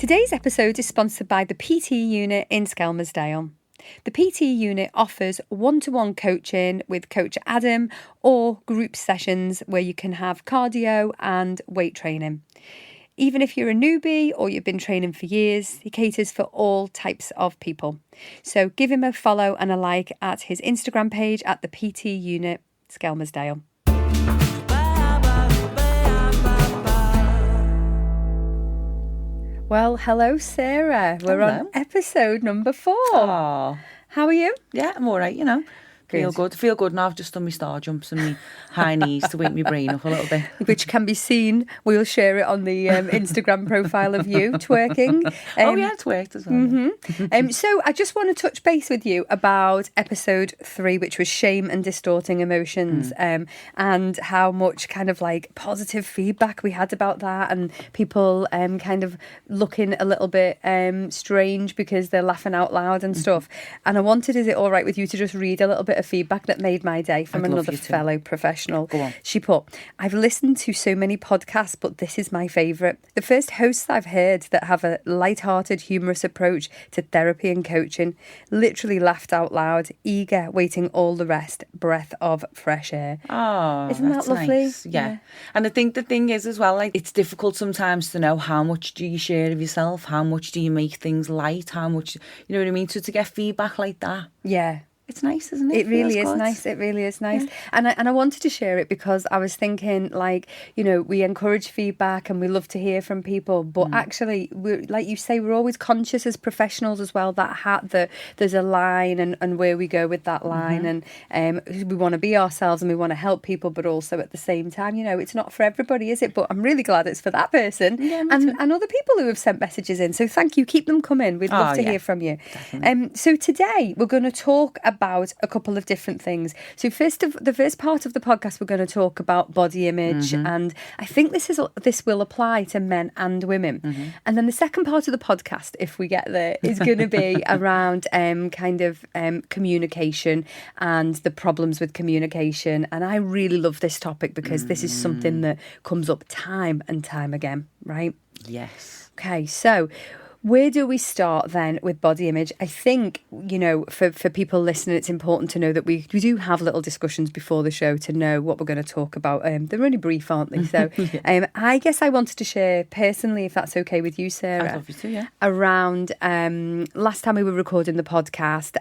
Today's episode is sponsored by the PT unit in Skelmersdale. The PT unit offers one-to-one coaching with Coach Adam or group sessions where you can have cardio and weight training. Even if you're a newbie or you've been training for years, he caters for all types of people. So give him a follow and a like at his Instagram page at the PT unit Skelmersdale. Well, hello, Sarah. We're on episode number 4. Aww. How are you? Yeah, I'm all right, you know. Feel good now. I've just done my star jumps and my high knees to wake my brain up a little bit. Which can be seen. We'll share it on the Instagram profile of you twerking. Oh yeah, it's worked as well. Mm-hmm. So I just want to touch base with you about episode 3, which was shame and distorting emotions, and how much kind of like positive feedback we had about that, and people kind of looking a little bit strange because they're laughing out loud and stuff. And I wanted, is it all right with you to just read a little bit of feedback that made my day from another fellow professional? Go on. She put, I've listened to so many podcasts, but this is my favourite. The first hosts I've heard that have a light-hearted, humorous approach to therapy and coaching. Literally laughed out loud, eager, waiting all the rest. Breath of fresh air. Oh, isn't that lovely? Nice. Yeah. And I think the thing is as well, like, it's difficult sometimes to know how much do you share of yourself, how much do you make things light, how much, you know what I mean? So to get feedback like that. Yeah. It's nice, isn't it? It really is nice. It really is nice. Yeah. And I wanted to share it because I was thinking, like, you know, we encourage feedback and we love to hear from people. But actually, we're, like you say, we're always conscious as professionals as well that there's a line and where we go with that line. And we want to be ourselves and we want to help people. But also at the same time, you know, it's not for everybody, is it? But I'm really glad it's for that person and other people who have sent messages in. So thank you. Keep them coming. We'd love to hear from you. So today we're going to talk about a couple of different things. So the first part of the podcast, we're going to talk about body image, and I think this will apply to men and women. And then the second part of the podcast, if we get there, is going to be around communication and the problems with communication. And I really love this topic because this is something that comes up time and time again, right? Yes. Okay, so where do we start then with body image? I think, you know, for people listening, it's important to know that we do have little discussions before the show to know what we're going to talk about. They're only brief, aren't they? So I guess I wanted to share personally, if that's okay with you, Sarah. I'd love you to, yeah. Around last time we were recording the podcast,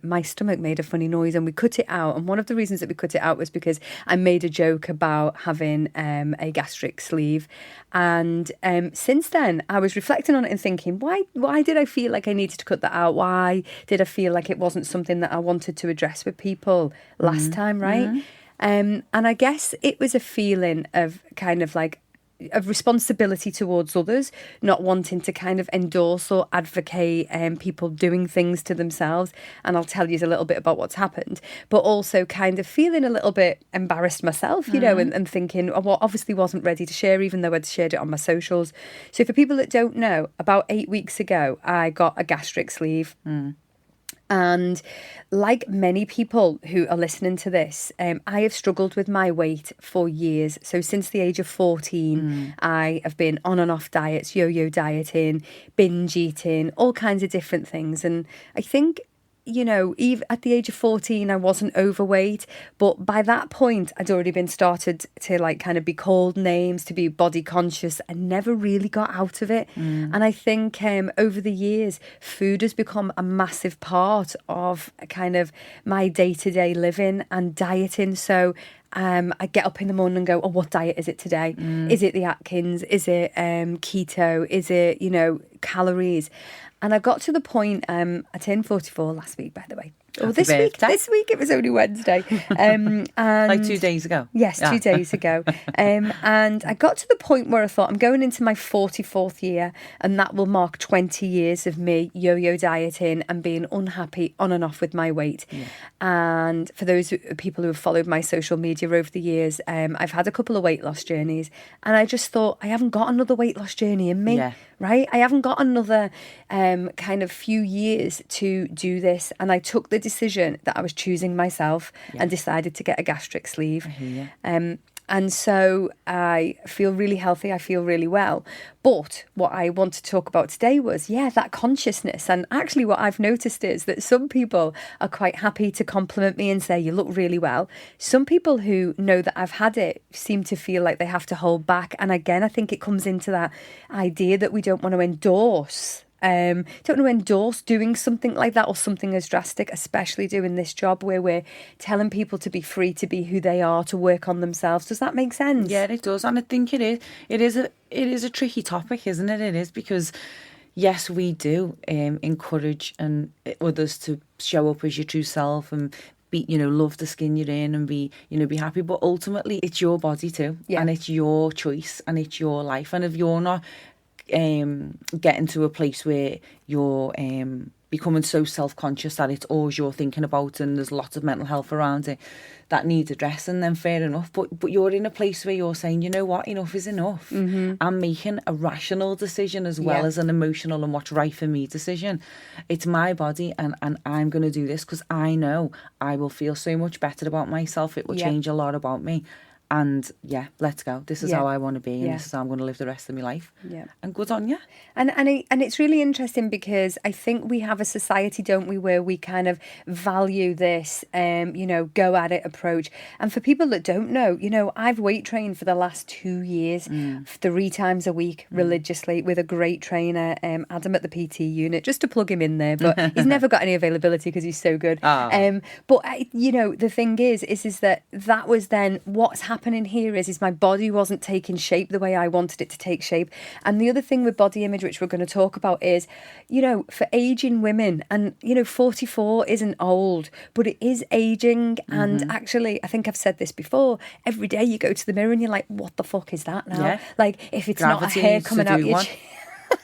my stomach made a funny noise and we cut it out. And one of the reasons that we cut it out was because I made a joke about having a gastric sleeve. And since then, I was reflecting on it and thinking, why did I feel like I needed to cut that out? Why did I feel like it wasn't something that I wanted to address with people last time, right? And I guess it was a feeling of kind of like of responsibility towards others, not wanting to kind of endorse or advocate people doing things to themselves. And I'll tell you a little bit about what's happened, but also kind of feeling a little bit embarrassed myself, you know, and thinking, well, obviously wasn't ready to share, even though I'd shared it on my socials. So for people that don't know, about 8 weeks ago, I got a gastric sleeve. And like many people who are listening to this, I have struggled with my weight for years. So since the age of 14, I have been on and off diets, yo-yo dieting, binge eating, all kinds of different things. And I think, you know, even at the age of 14, I wasn't overweight, but by that point, I'd already been started to like kind of be called names, to be body conscious, and never really got out of it. And I think over the years, food has become a massive part of kind of my day-to-day living and dieting. So I get up in the morning and go, oh, what diet is it today? Is it the Atkins? Is it keto? Is it, you know, calories? And I got to the point, I turned 44 last week, by the way. Oh, this week it was only Wednesday. And like 2 days ago. Yes, 2 days ago. And I got to the point where I thought, I'm going into my 44th year, and that will mark 20 years of me yo-yo dieting and being unhappy on and off with my weight. And for those people who have followed my social media over the years, I've had a couple of weight loss journeys, and I just thought, I haven't got another weight loss journey in me. Right? I haven't got another kind of few years to do this. And I took the decision that I was choosing myself and decided to get a gastric sleeve. And so I feel really healthy. I feel really well. But what I want to talk about today was, that consciousness. And actually what I've noticed is that some people are quite happy to compliment me and say, you look really well. Some people who know that I've had it seem to feel like they have to hold back. And again, I think it comes into that idea that we don't want to endorse doing something like that or something as drastic, especially doing this job where we're telling people to be free to be who they are, to work on themselves. Does that make sense? Yeah, it does. And I think it is a tricky topic, isn't it? It is, because yes, we do encourage others to show up as your true self and be, love the skin you're in and be happy. But ultimately, it's your body too, and it's your choice and it's your life. And if you're not getting to a place where you're becoming so self-conscious that it's always you're thinking about, and there's lots of mental health around it that needs addressing, then fair enough. But you're in a place where you're saying, you know what, enough is enough. I'm making a rational decision as well as an emotional and what's right for me decision. It's my body, and I'm going to do this because I know I will feel so much better about myself. It will change a lot about me. And let's go. This is how I want to be, and this is how I'm going to live the rest of my life. And good on you. And it's really interesting because I think we have a society, don't we, where we kind of value this, go at it approach. And for people that don't know, I've weight trained for the last 2 years, 3 times a week religiously with a great trainer, Adam at the PT unit, just to plug him in there. But he's never got any availability because he's so good. But the thing is that was then what's happening here is my body wasn't taking shape the way I wanted it to take shape. And the other thing with body image, which we're going to talk about, is, for aging women, and, 44 isn't old, but it is aging. And actually, I think I've said this before, every day you go to the mirror and you're like, what the fuck is that now? Yeah. Like, if it's Gravity not a hair coming out your chin.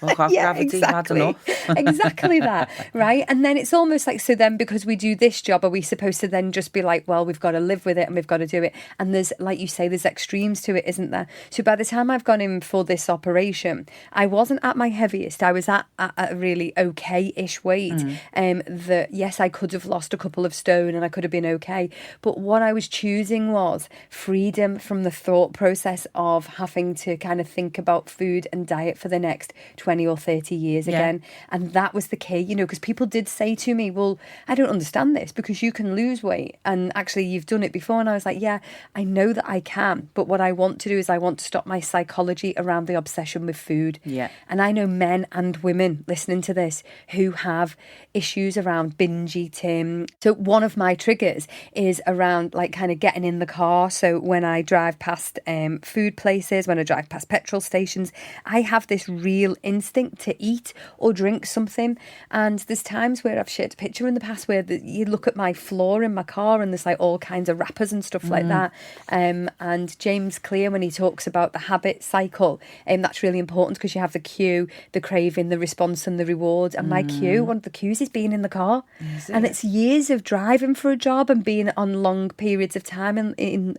Exactly. Exactly that, right? And then it's almost like, so then because we do this job, are we supposed to then just be like, well, we've got to live with it and we've got to do it? And there's, like you say, there's extremes to it, isn't there? So by the time I've gone in for this operation, I wasn't at my heaviest. I was at a really okay-ish weight. That, yes, I could have lost a couple of stone and I could have been okay. But what I was choosing was freedom from the thought process of having to kind of think about food and diet for the next 20 or 30 years again. And that was the key, because people did say to me, well, I don't understand this because you can lose weight and actually you've done it before. And I was like, yeah, I know that I can, but what I want to do is I want to stop my psychology around the obsession with food. And I know men and women listening to this who have issues around binge eating. So one of my triggers is around like kind of getting in the car. So when I drive past food places, when I drive past petrol stations, I have this real instinct to eat or drink something. And there's times where I've shared a picture in the past where you look at my floor in my car and there's like all kinds of wrappers and stuff like that. And James Clear, when he talks about the habit cycle, that's really important because you have the cue, the craving, the response and the reward. And my cue, one of the cues is being in the car. And it's years of driving for a job and being on long periods of time in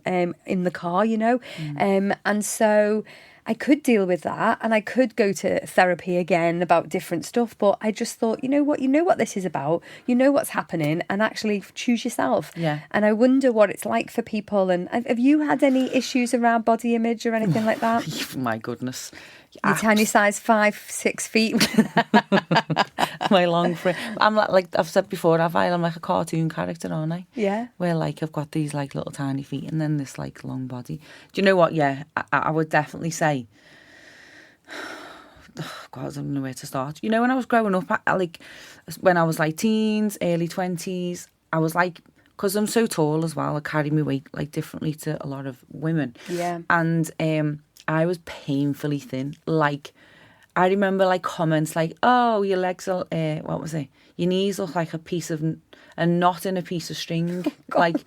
the car, and so I could deal with that and I could go to therapy again about different stuff, but I just thought, you know what this is about, what's happening, and actually choose yourself. And I wonder what it's like for people. And have you had any issues around body image or anything like that? My goodness. You're tiny size 5-6 feet. My long frame. I'm like I've said before, I'm like a cartoon character, aren't I? Yeah. Where like I've got these like little tiny feet and then this like long body. Do you know what? Yeah, I would definitely say. Oh God, I don't know where to start. When I was growing up, when I was like teens, early 20s, I was like, because I'm so tall as well, I carry my weight like differently to a lot of women. Yeah. And I was painfully thin. Like, I remember like comments like, "Oh, your legs are what was it? Your knees look like a knot in a piece of string." Like,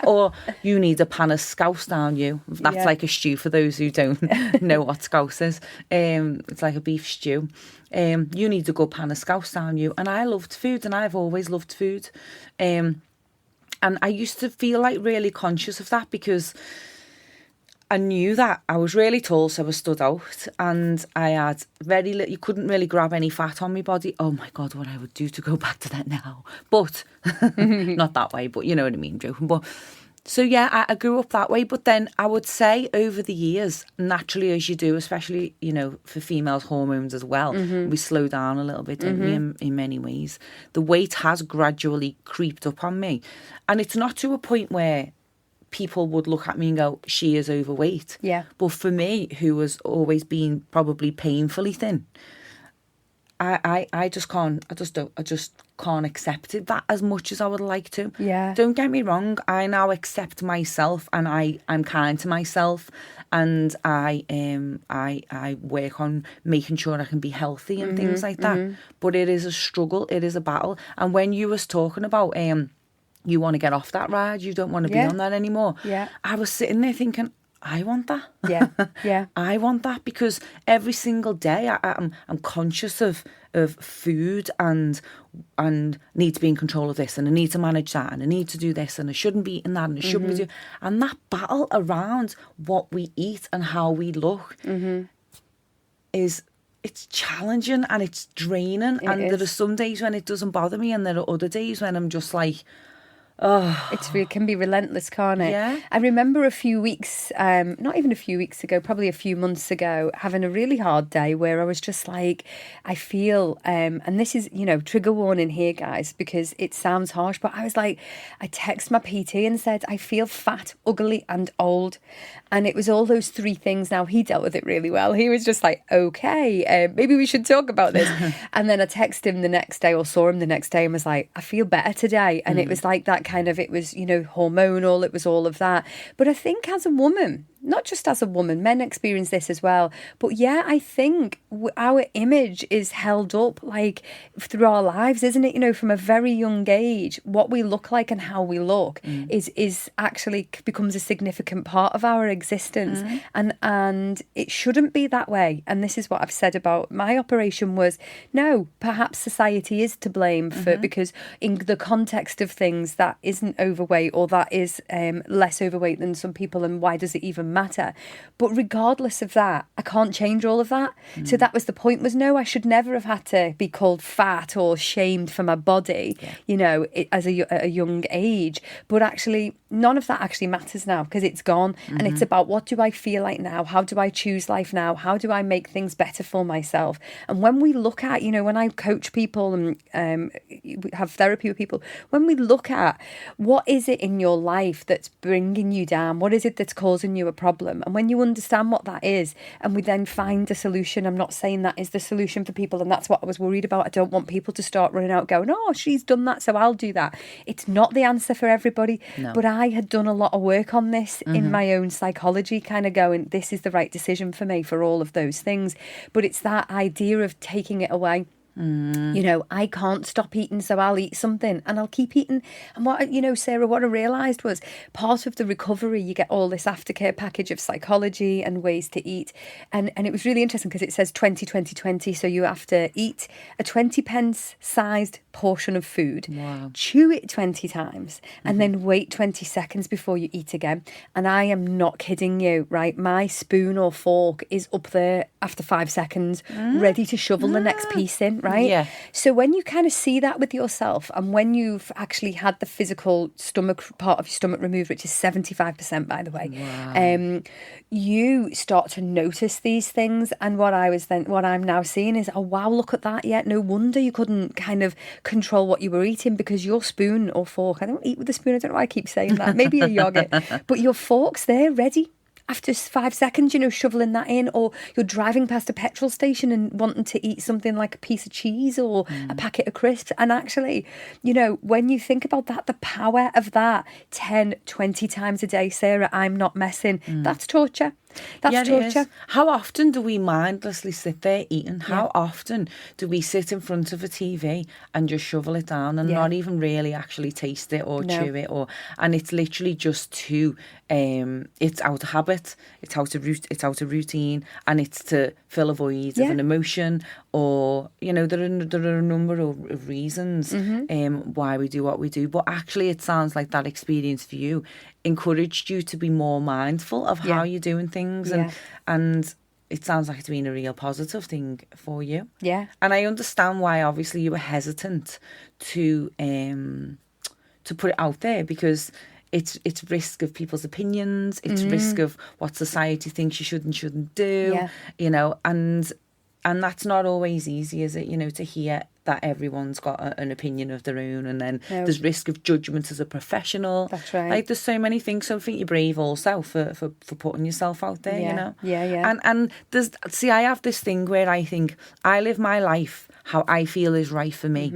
or you need a pan of scouse down you. That's like a stew for those who don't know what scouse is. It's like a beef stew. You need a good pan of scouse down you. And I loved food, and I've always loved food. And I used to feel like really conscious of that because I knew that I was really tall, so I stood out, and I had very little. You couldn't really grab any fat on my body. Oh my God, what I would do to go back to that now! But not that way. But you know what I mean, joking. But So yeah, I grew up that way, but then I would say over the years, naturally as you do, especially, you know, for females, hormones as well, we slow down a little bit, don't we, in many ways. The weight has gradually creeped up on me. And it's not to a point where people would look at me and go, she is overweight. Yeah. But for me, who has always been probably painfully thin, I just can't accept it that as much as I would like to. Yeah. Don't get me wrong, I now accept myself and I'm kind to myself, and I work on making sure I can be healthy and things like that. But it is a struggle, it is a battle. And when you was talking about you want to get off that ride, you don't want to be on that anymore. Yeah. I was sitting there thinking, I want that. Yeah, yeah. I want that, because every single day I'm conscious of food and need to be in control of this, and I need to manage that, and I need to do this, and I shouldn't be eating that, and I shouldn't be doing. And that battle around what we eat and how we look it's challenging and it's draining. There are some days when it doesn't bother me, and there are other days when I'm just like, oh, It can be relentless, can't it? Yeah. I remember a few weeks, not even a few weeks ago, probably a few months ago, having a really hard day where I was just like, I feel, and this is, you know, trigger warning here, guys, because it sounds harsh, but I was like, I texted my PT and said, I feel fat, ugly and old. And it was all those three things. Now, he dealt with it really well. He was just like, okay, maybe we should talk about this. And then I texted him the next day, or saw him the next day, and was like, I feel better today. And it was like that kind of, it was, you know, hormonal, it was all of that. But I think as a woman, not just as a woman, men experience this as well. But yeah, I think our image is held up like through our lives, isn't it? You know, from a very young age, what we look like and how we look is actually becomes a significant part of our existence. And it shouldn't be that way. And this is what I've said about my operation was, no, perhaps society is to blame for, because in the context of things, that isn't overweight, or that is less overweight than some people, and why does it even matter? But regardless of that, I can't change all of that. So that was the point, was no, I should never have had to be called fat or shamed for my body, you know, as a young age. But actually, none of that actually matters now, because it's gone. And it's about, what do I feel like now? How do I choose life now? How do I make things better for myself? And when we look at, you know, when I coach people and have therapy with people, when we look at what is it in your life that's bringing you down, what is it that's causing you a problem, and when you understand what that is, and we then find a solution. I'm not saying that is the solution for people, and that's what I was worried about. I don't want people to start running out going, oh, she's done that, so I'll do that. It's not the answer for everybody. No. But I had done a lot of work on this in my own psychology, kind of going, this is the right decision for me for all of those things. But it's that idea of taking it away. You know, I can't stop eating, so I'll eat something and I'll keep eating. And what, you know, Sarah, what I realised was part of the recovery, you get all this aftercare package of psychology and ways to eat. And it was really interesting because it says 20. So you have to eat a 20 pence sized portion of food, chew it 20 times, and then wait 20 seconds before you eat again. And I am not kidding you, right? My spoon or fork is up there after 5 seconds, ready to shovel the next piece in, right? Yeah. So when you kind of see that with yourself, and when you've actually had the physical stomach part of your stomach removed, which is 75%, by the way, you start to notice these things. And what I'm now seeing is, oh wow, look at that. Yeah, no wonder you couldn't kind of control what you were eating, because your spoon or fork, I don't eat with a spoon, I don't know why I keep saying that, maybe a yogurt, but your fork's there ready after 5 seconds, you know, shoveling that in. Or you're driving past a petrol station and wanting to eat something like a piece of cheese or a packet of crisps. And actually, you know, when you think about that, the power of that 10, 20 times a day, Sarah, I'm not messing, that's torture. That's torture. How often do we mindlessly sit there eating? How often do we sit in front of a TV and just shovel it down and not even really actually taste it or chew it? And it's literally just it's out of habit, it's out of routine, and it's to fill a void of an emotion, or, you know, there are a number of reasons why we do what we do. But actually, it sounds like that experience for you encouraged you to be more mindful of how you're doing things, and it sounds like it's been a real positive thing for you. Yeah. And I understand why obviously you were hesitant to put it out there, because it's risk of people's opinions. It's risk of what society thinks you should and shouldn't do. Yeah. You know, and that's not always easy, is it? You know, to hear that everyone's got an opinion of their own, and then there's risk of judgment as a professional. That's right. Like, there's so many things. So I think you're brave also for putting yourself out there. Yeah. You know. Yeah. And I have this thing where I think I live my life how I feel is right for me.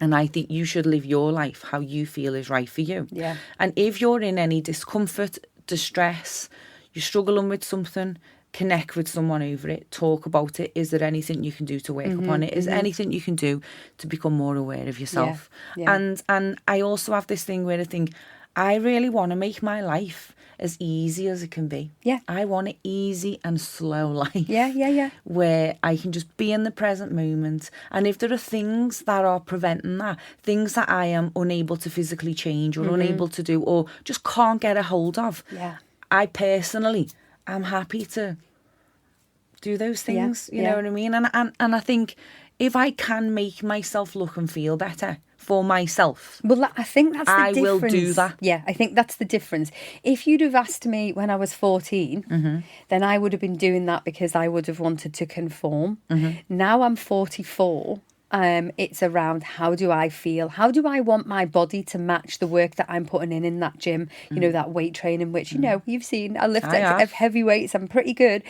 And I think you should live your life how you feel is right for you. Yeah. And if you're in any discomfort, distress, you're struggling with something, connect with someone over it, talk about it. Is there anything you can do to work upon it? Is there anything you can do to become more aware of yourself? Yeah. And I also have this thing where I think I really want to make my life as easy as it can be. Yeah. I want an easy and slow life. Yeah. Where I can just be in the present moment. And if there are things that are preventing that, things that I am unable to physically change or unable to do or just can't get a hold of, I personally am happy to do those things. You know what I mean? And I think if I can make myself look and feel better for myself, well, I think that's the difference. I will do that. Yeah, I think that's the difference. If you'd have asked me when I was 14, then I would have been doing that because I would have wanted to conform. Now I'm 44. It's around, how do I feel? How do I want my body to match the work that I'm putting in that gym? You know, that weight training, which, you know, you've seen. I lift heavy weights. I'm pretty good.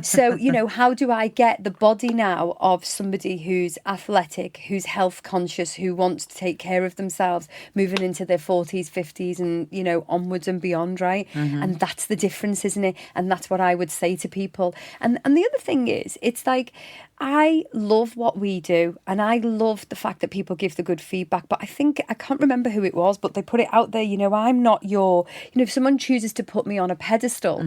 So, you know, how do I get the body now of somebody who's athletic, who's health conscious, who wants to take care of themselves, moving into their 40s, 50s and, you know, onwards and beyond, right? And that's the difference, isn't it? And that's what I would say to people. And the other thing is, it's like, I love what we do and I love the fact that people give the good feedback, but I can't remember who it was, but they put it out there, you know, I'm not your, you know, if someone chooses to put me on a pedestal,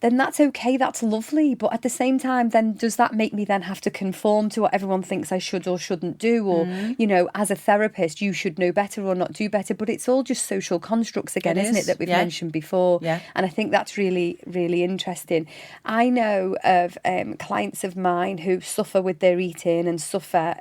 then that's okay, that's lovely, but at the same time, then does that make me then have to conform to what everyone thinks I should or shouldn't do? Or, you know, as a therapist, you should know better or not do better, but it's all just social constructs again, isn't it, that we've mentioned before? Yeah. And I think that's really, really interesting. I know of clients of mine who suffer with their eating and suffer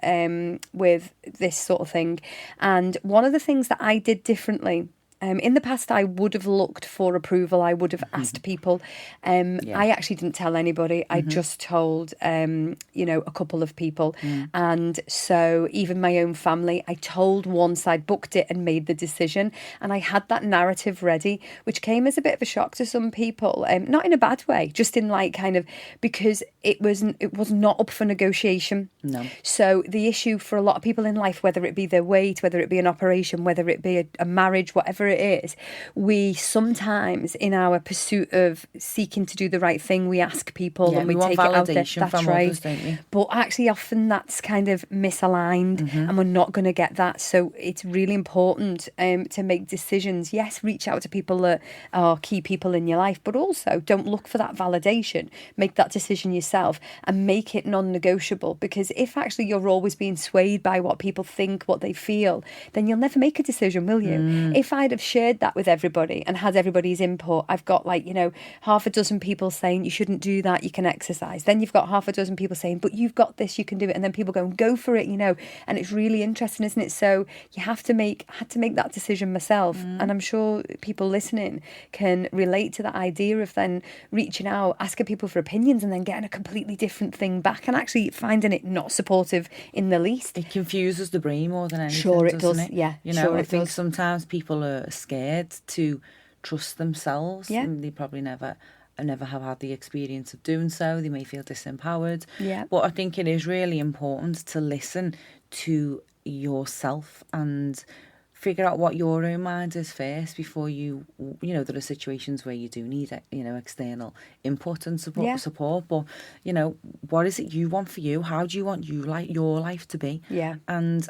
with this sort of thing. And one of the things that I did differently, in the past, I would have looked for approval. I would have asked people. I actually didn't tell anybody. I just told, you know, a couple of people. And so even my own family, I told once I'd booked it and made the decision. And I had that narrative ready, which came as a bit of a shock to some people. Not in a bad way, just in like kind of, because it was not up for negotiation. No. So the issue for a lot of people in life, whether it be their weight, whether it be an operation, whether it be a marriage, whatever it is, we sometimes in our pursuit of seeking to do the right thing, we ask people and we take it out there. That's right. Others, don't we? But actually often that's kind of misaligned and we're not going to get that. So it's really important to make decisions. Yes, reach out to people that are key people in your life, but also don't look for that validation. Make that decision yourself and make it non-negotiable, because if actually you're always being swayed by what people think, what they feel, then you'll never make a decision, will you? If I'd have shared that with everybody and had everybody's input, I've got like, you know, half a dozen people saying you shouldn't do that, you can exercise. Then you've got half a dozen people saying, but you've got this, you can do it. And then people go for it, you know, and it's really interesting, isn't it? So you had to make that decision myself. And I'm sure people listening can relate to that idea of then reaching out, asking people for opinions and then getting a completely different thing back and actually finding it not supportive in the least. It confuses the brain more than anything. Sure it does. It? Yeah. You know, sure I think does. sometimes people are scared to trust themselves. Yeah. And they probably never have had the experience of doing so. They may feel disempowered. Yeah. But I think it is really important to listen to yourself and figure out what your own mind is first before you know, there are situations where you do need, you know, external input and support, but, you know, what is it you want for you? How do you want your life to be? Yeah. And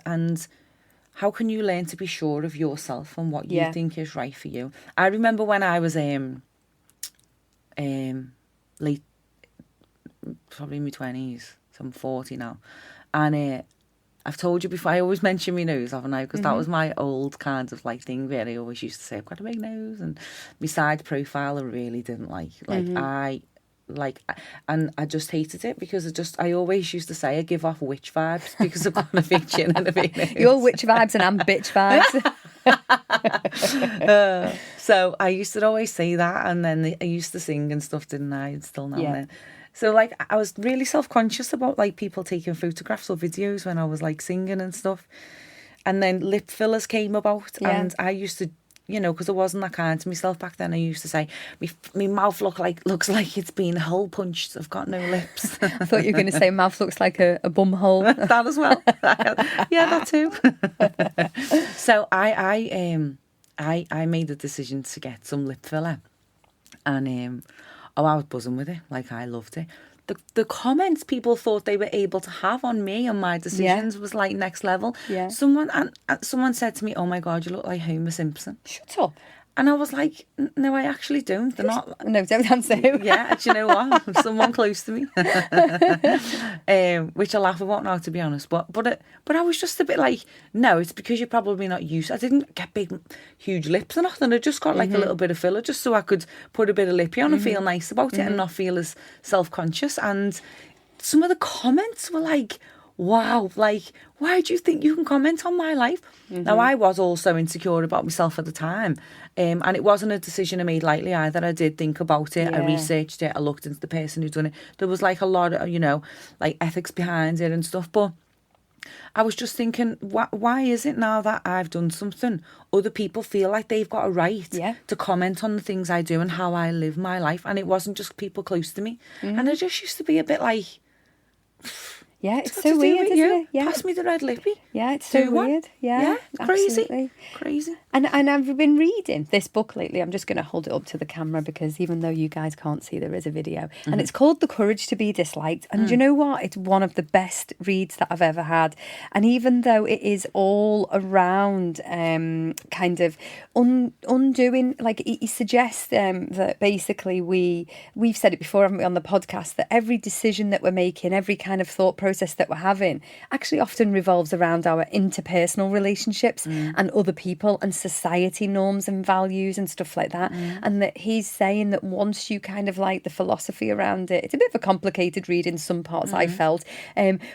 how can you learn to be sure of yourself and what you think is right for you? I remember when I was late, probably in my 20s, so I'm 40 now, and I've told you before, I always mention my nose, haven't I? Because that was my old kind of like thing where I always used to say I've got a big nose, and my side profile I really didn't like. And I just hated it because I always used to say I give off witch vibes because I've got a big chin and a big nose. You're witch vibes and I'm bitch vibes. So I used to always say that, and then I used to sing and stuff, didn't I? And still now and then. So like I was really self-conscious about like people taking photographs or videos when I was like singing and stuff. And then lip fillers came about, and I used to, you know, because I wasn't that kind to myself back then. I used to say, "My mouth looks like it's been hole punched. I've got no lips." I thought you were going to say mouth looks like a bum hole. That as well. Yeah, that too. So I made a decision to get some lip filler, and I was buzzing with it. Like, I loved it. The comments people thought they were able to have on me and my decisions was like next level. Yeah. Someone said to me, "Oh my God, you look like Homer Simpson." Shut up. And I was like, "No, I actually don't. They're not." No, don't answer who. Yeah, do you know what? Someone close to me, which I laugh about now, to be honest. But I was just a bit like, no, it's because you're probably not used. I didn't get big, huge lips or nothing. I just got like a little bit of filler, just so I could put a bit of lippy on and feel nice about it and not feel as self-conscious. And some of the comments were like, wow, like, why do you think you can comment on my life? Now, I was also insecure about myself at the time. And it wasn't a decision I made lightly either. I did think about it. I researched it. I looked into the person who'd done it. There was like a lot of, you know, like ethics behind it and stuff. But I was just thinking, why is it now that I've done something, other people feel like they've got a right to comment on the things I do and how I live my life? And it wasn't just people close to me. And I just used to be a bit like... Yeah, it's so weird, isn't it? Yeah. Pass me the red lippy. Yeah, it's so weird. Yeah, crazy. And I've been reading this book lately. I'm just going to hold it up to the camera because even though you guys can't see, there is a video. And it's called The Courage to Be Disliked. And you know what? It's one of the best reads that I've ever had. And even though it is all around kind of undoing, like he suggests that basically we've said it before, haven't we, on the podcast, that every decision that we're making, every kind of thought process that we're having actually often revolves around our interpersonal relationships and other people and society norms and values and stuff like that. And that he's saying that once you kind of like the philosophy around it, it's a bit of a complicated read in some parts, I felt,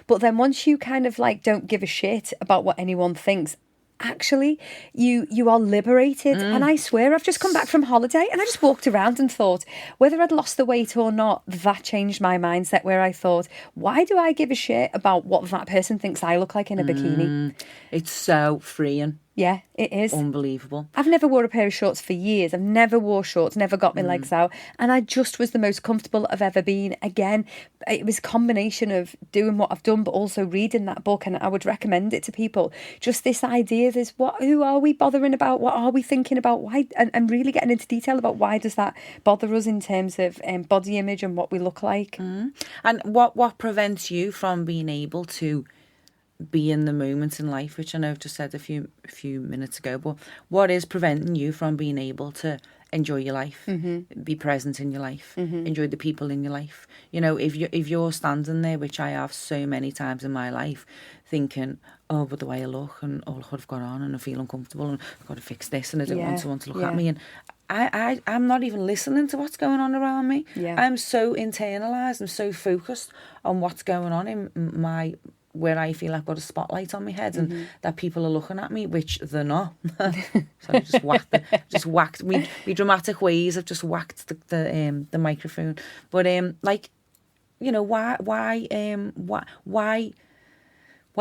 but then once you kind of like don't give a shit about what anyone thinks, actually you are liberated. And I swear I've just come back from holiday and I just walked around and thought, whether I'd lost the weight or not, that changed my mindset, where I thought, why do I give a shit about what that person thinks I look like in a bikini? It's so freeing. Yeah, it is. Unbelievable. I've never wore a pair of shorts for years. I've never wore shorts, never got my legs out. And I just was the most comfortable I've ever been. Again, it was a combination of doing what I've done, but also reading that book. And I would recommend it to people. Just this idea, who are we bothering about? What are we thinking about? Why? And really getting into detail about why does that bother us in terms of body image and what we look like. And what prevents you from being able to be in the moment in life, which I know I've just said a few minutes ago, but what is preventing you from being able to enjoy your life, be present in your life, enjoy the people in your life? You know, if you're standing there, which I have so many times in my life, thinking, oh, but the way I look and all I've got on and I feel uncomfortable and I've got to fix this and I don't want someone to look at me, and I'm not even listening to what's going on around me. I'm so internalised, I'm so focused on what's going on in where I feel I've got a spotlight on my head and that people are looking at me, which they're not. So I just whacked me dramatic ways. I've just whacked the microphone. But like, you know, why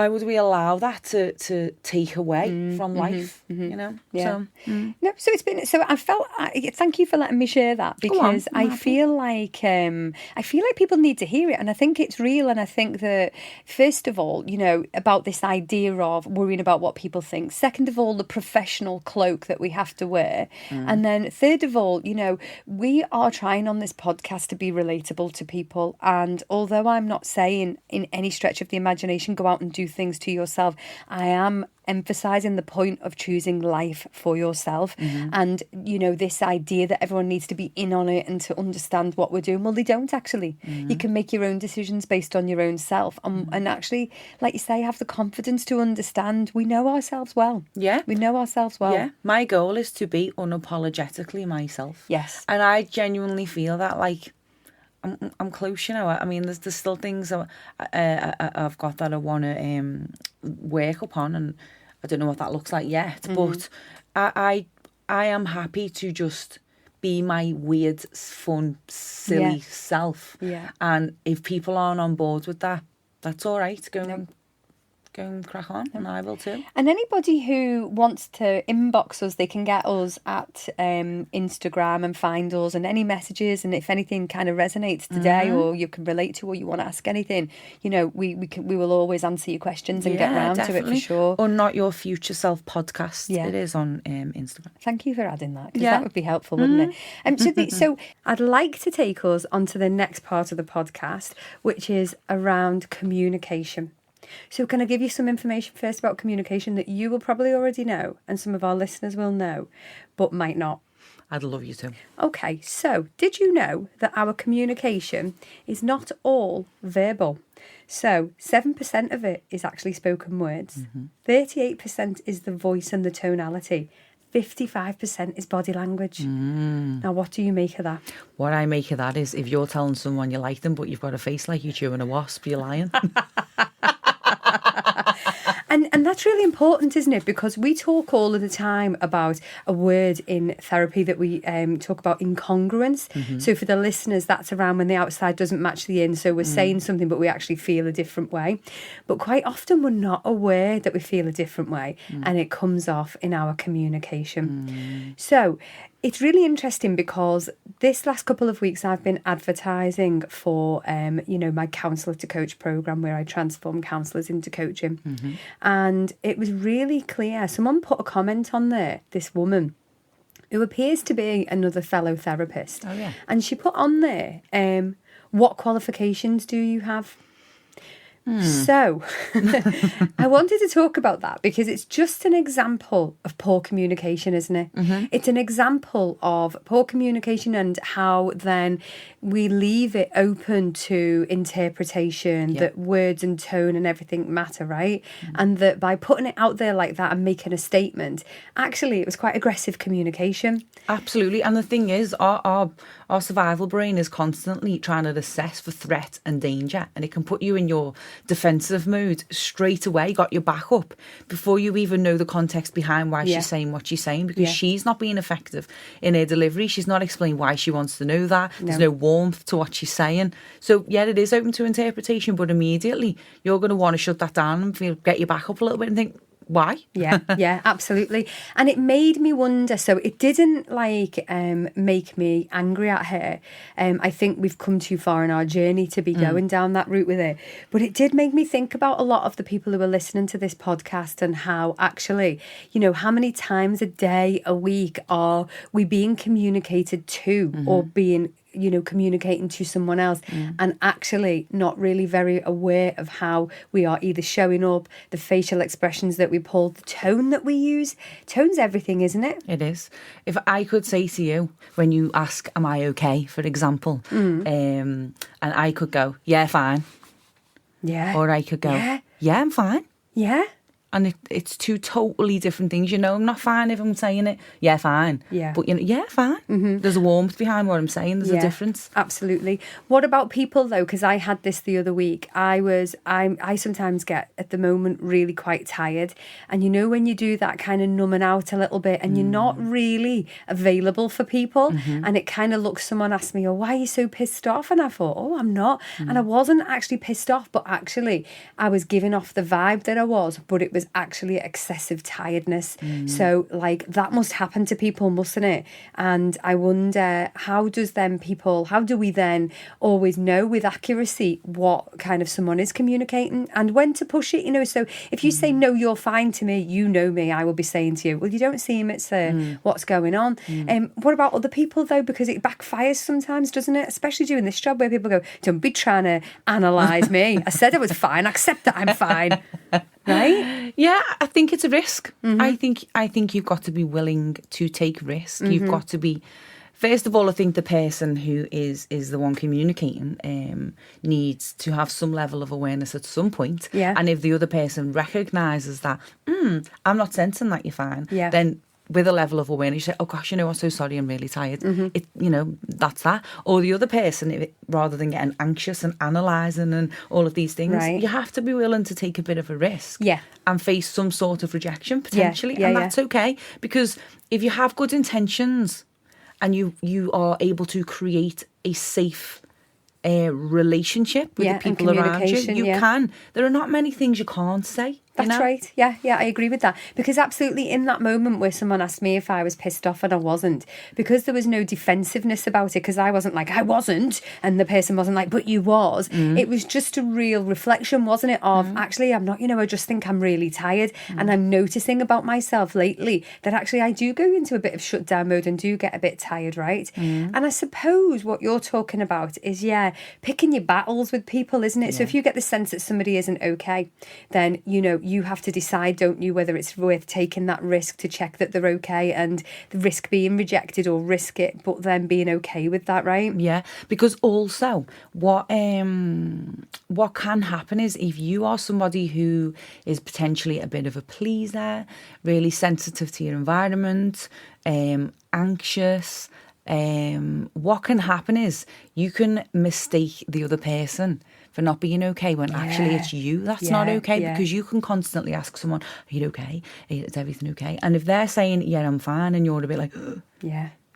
would we allow that to take away from life? You know. Yeah. So, No, so it's been. So I felt. Thank you for letting me share that, because I feel like people need to hear it, and I think it's real. And I think that first of all, you know, about this idea of worrying about what people think. Second of all, the professional cloak that we have to wear, and then third of all, you know, we are trying on this podcast to be relatable to people. And although I'm not saying in any stretch of the imagination go out and do things to yourself, I am emphasizing the point of choosing life for yourself. And you know, this idea that everyone needs to be in on it and to understand what we're doing, well, they don't actually. You can make your own decisions based on your own self, and actually, like you say, have the confidence to understand we know ourselves well. We know ourselves well. My goal is to be unapologetically myself. Yes. And I genuinely feel that, like, I'm close, you know. I mean, there's still things I've got that I want to work upon, and I don't know what that looks like yet. But I am happy to just be my weird, fun, silly self. Yeah. And if people aren't on board with that, that's all right. Go and crack on, and I will too. And anybody who wants to inbox us, they can get us at Instagram and find us, and any messages, and if anything kind of resonates today or you can relate to or you want to ask anything, we will always answer your questions and get round to it for sure. Or Not Your Future Self podcast. Yeah. It is on Instagram. Thank you for adding that, because that would be helpful, wouldn't it? So I'd like to take us onto the next part of the podcast, which is around communication. So can I give you some information first about communication that you will probably already know and some of our listeners will know, but might not? I'd love you to. Okay, so did you know that our communication is not all verbal? So 7% of it is actually spoken words. 38% is the voice and the tonality. 55% is body language. Now, what do you make of that? What I make of that is, if you're telling someone you like them, but you've got a face like you're chewing a wasp, you're lying. And that's really important, isn't it? Because we talk all of the time about a word in therapy that we talk about incongruence. So for the listeners, that's around when the outside doesn't match the in. So we're saying something, but we actually feel a different way. But quite often we're not aware that we feel a different way, and it comes off in our communication. So it's really interesting because this last couple of weeks I've been advertising for, my counsellor to coach program where I transform counsellors into coaching. And it was really clear. Someone put a comment on there, this woman, who appears to be another fellow therapist. Oh, yeah. And she put on there, what qualifications do you have? So I wanted to talk about that because it's just an example of poor communication, isn't it? It's an example of poor communication and how then we leave it open to interpretation, that words and tone and everything matter, right? And that by putting it out there like that and making a statement, actually it was quite aggressive communication. Absolutely. And the thing is, our survival brain is constantly trying to assess for threat and danger, and it can put you in your defensive mood straight away, got your back up before you even know the context behind why she's saying what she's saying, because she's not being effective in her delivery. She's not explaining why she wants to know that. There's no warmth to what she's saying. So yeah, it is open to interpretation, but immediately you're going to want to shut that down and get your back up a little bit and think, why? Yeah, absolutely. And it made me wonder. So it didn't make me angry at her. I think we've come too far in our journey to be going down that route with it. But it did make me think about a lot of the people who are listening to this podcast and how actually, how many times a day, a week are we being communicated to or being communicating to someone else and actually not really very aware of how we are either showing up, the facial expressions that we pull, the tone that we use. Tone's everything, isn't it? It is. If I could say to you, when you ask, am I okay, for example, and I could go, yeah, fine. Yeah. Or I could go, yeah, I'm fine. Yeah. And it's two totally different things. I'm not fine if I'm saying it. Yeah, fine. Yeah. But, yeah, fine. There's a warmth behind what I'm saying. There's a difference. Absolutely. What about people, though? Because I had this the other week. I sometimes get, at the moment, really quite tired. And when you do that kind of numbing out a little bit and you're not really available for people. And it kind of looks, someone asked me, why are you so pissed off? And I thought, I'm not. And I wasn't actually pissed off, but actually I was giving off the vibe that I was, but it was actually excessive tiredness. So that must happen to people, mustn't it? And I wonder, how do we then always know with accuracy what kind of someone is communicating and when to push it? So if you say, no, you're fine to me, you know me, I will be saying to you, well, you don't seem it's what's going on. What about other people, though? Because it backfires sometimes, doesn't it? Especially doing this job where people go, don't be trying to analyse me. I said I was fine. Accept that I'm fine. Right? Yeah, I think it's a risk. I think you've got to be willing to take risk. You've got to be, first of all, I think the person who is the one communicating needs to have some level of awareness at some point. Yeah. And if the other person recognises that, I'm not sensing that you're fine, then with a level of awareness, you say, oh gosh, I'm so sorry, I'm really tired. It, that's that. Or the other person, rather than getting anxious and analysing and all of these things, Right. you have to be willing to take a bit of a risk. Yeah. And face some sort of rejection potentially. Yeah, and that's okay. Because if you have good intentions and you are able to create a safe relationship with the people around you, you can. There are not many things you can't say. That's right. Yeah, I agree with that. Because absolutely in that moment where someone asked me if I was pissed off and I wasn't, because there was no defensiveness about it, because I wasn't like, I wasn't, and the person wasn't like, but you was. It was just a real reflection, wasn't it, of actually I'm not, I just think I'm really tired. And I'm noticing about myself lately that actually I do go into a bit of shutdown mode and do get a bit tired, right? And I suppose what you're talking about is, picking your battles with people, isn't it? So if you get the sense that somebody isn't okay, then, you have to decide, don't you, whether it's worth taking that risk to check that they're okay, and the risk being rejected, or risk it but then being okay with that, right? Yeah, because also what can happen is, if you are somebody who is potentially a bit of a pleaser, really sensitive to your environment, anxious, what can happen is you can mistake the other person for not being okay, when actually it's you that's not okay. Because you can constantly ask someone, are you okay? Is everything okay? And if they're saying, yeah, I'm fine, and you're a bit like,